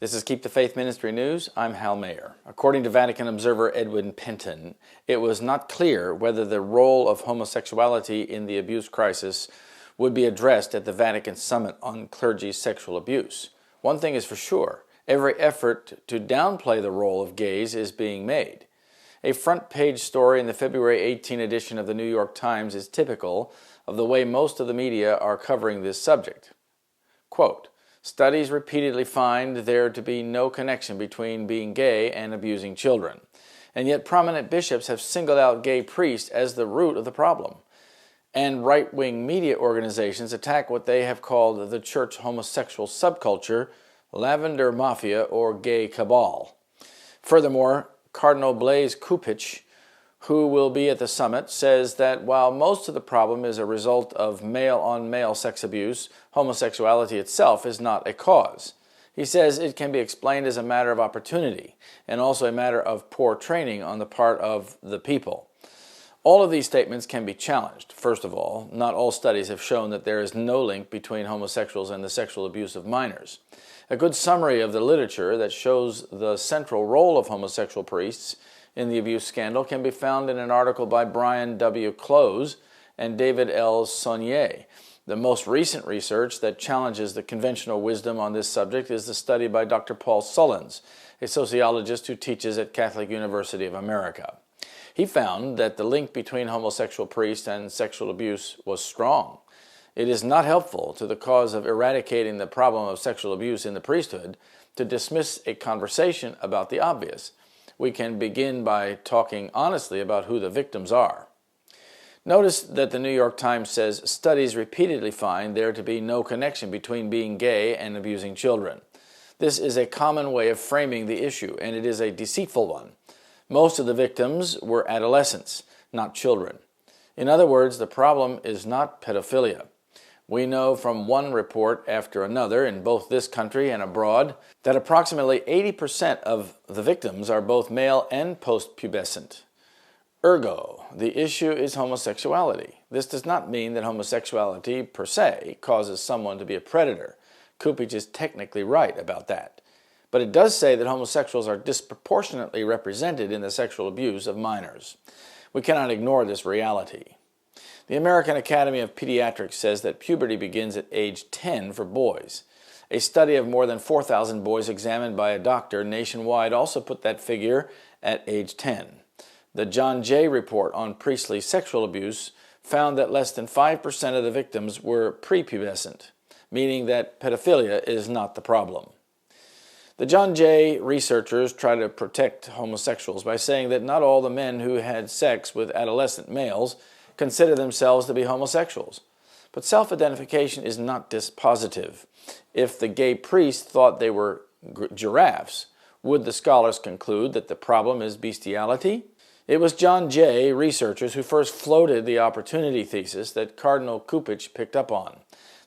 This is Keep the Faith Ministry News. I'm Hal Mayer. According to Vatican Observer Edwin Penton, it was not clear whether the role of homosexuality in the abuse crisis would be addressed at the Vatican Summit on Clergy Sexual Abuse. One thing is for sure, every effort to downplay the role of gays is being made. A front-page story in the February 18 edition of the New York Times is typical of the way most of the media are covering this subject. Quote, "Studies repeatedly find there to be no connection between being gay and abusing children. And yet prominent bishops have singled out gay priests as the root of the problem. And right-wing media organizations attack what they have called the church homosexual subculture, lavender mafia, or gay cabal. Furthermore, Cardinal Blaise Cupich, who will be at the summit, says that while most of the problem is a result of male-on-male sex abuse, homosexuality itself is not a cause. He says it can be explained as a matter of opportunity and also a matter of poor training on the part of the people. All of these statements can be challenged. First of all, not all studies have shown that there is no link between homosexuals and the sexual abuse of minors. A good summary of the literature that shows the central role of homosexual priests in the abuse scandal can be found in an article by Brian W. Close and David L. Saunier. The most recent research that challenges the conventional wisdom on this subject is the study by Dr. Paul Sullins, a sociologist who teaches at Catholic University of America. He found that the link between homosexual priests and sexual abuse was strong. It is not helpful to the cause of eradicating the problem of sexual abuse in the priesthood to dismiss a conversation about the obvious. We can begin by talking honestly about who the victims are. Notice that the New York Times says studies repeatedly find there to be no connection between being gay and abusing children. This is a common way of framing the issue, and it is a deceitful one. Most of the victims were adolescents, not children. In other words, the problem is not pedophilia. We know from one report after another in both this country and abroad that approximately 80% of the victims are both male and post-pubescent. Ergo, the issue is homosexuality. This does not mean that homosexuality per se causes someone to be a predator. Cupich is technically right about that. But it does say that homosexuals are disproportionately represented in the sexual abuse of minors. We cannot ignore this reality. The American Academy of Pediatrics says that puberty begins at age 10 for boys. A study of more than 4,000 boys examined by a doctor nationwide also put that figure at age 10. The John Jay report on priestly sexual abuse found that less than 5% of the victims were prepubescent, meaning that pedophilia is not the problem. The John Jay researchers try to protect homosexuals by saying that not all the men who had sex with adolescent males consider themselves to be homosexuals. But self-identification is not dispositive. If the gay priest thought they were giraffes, would the scholars conclude that the problem is bestiality? It was John Jay researchers who first floated the opportunity thesis that Cardinal Cupich picked up on.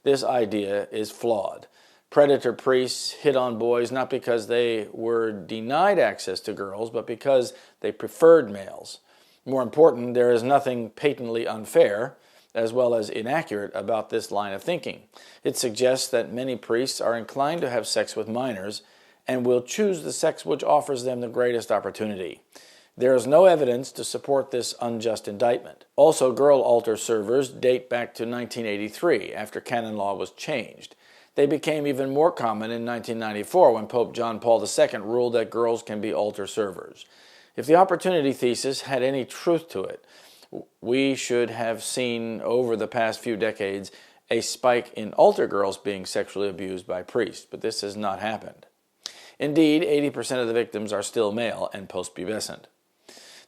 This idea is flawed. Predator priests hit on boys not because they were denied access to girls, but because they preferred males. More important, there is nothing patently unfair, as well as inaccurate, about this line of thinking. It suggests that many priests are inclined to have sex with minors and will choose the sex which offers them the greatest opportunity. There is no evidence to support this unjust indictment. Also, girl altar servers date back to 1983, after canon law was changed. They became even more common in 1994 when Pope John Paul II ruled that girls can be altar servers. If the opportunity thesis had any truth to it, we should have seen over the past few decades a spike in altar girls being sexually abused by priests, but this has not happened. Indeed, 80% of the victims are still male and post-pubescent.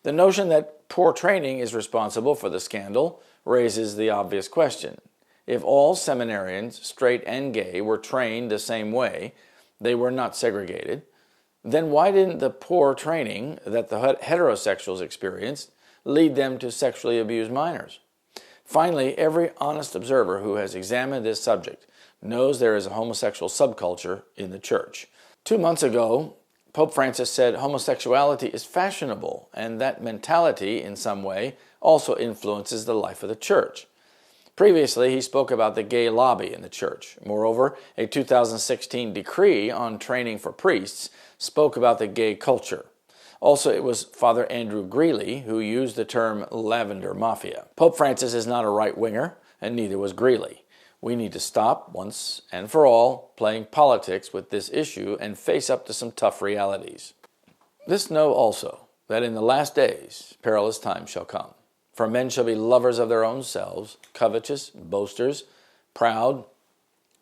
The notion that poor training is responsible for the scandal raises the obvious question. If all seminarians, straight and gay, were trained the same way, they were not segregated, then why didn't the poor training that the heterosexuals experienced lead them to sexually abuse minors? Finally, every honest observer who has examined this subject knows there is a homosexual subculture in the church. 2 months ago, Pope Francis said homosexuality is fashionable, and that mentality, in some way, also influences the life of the church. Previously, he spoke about the gay lobby in the church. Moreover, a 2016 decree on training for priests spoke about the gay culture. Also, it was Father Andrew Greeley who used the term lavender mafia. Pope Francis is not a right-winger, and neither was Greeley. We need to stop, once and for all, playing politics with this issue and face up to some tough realities. This know also, that in the last days perilous times shall come. For men shall be lovers of their own selves, covetous, boasters, proud,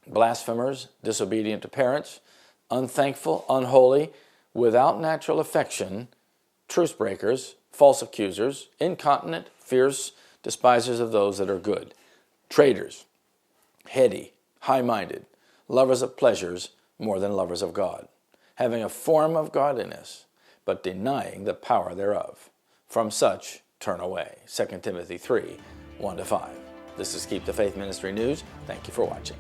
blasphemers, disobedient to parents, unthankful, unholy, without natural affection, truce breakers, false accusers, incontinent, fierce, despisers of those that are good, traitors, heady, high-minded, lovers of pleasures more than lovers of God, having a form of godliness, but denying the power thereof. From such turn away. 2 Timothy 3, 1-5. This is Keep the Faith Ministry News. Thank you for watching.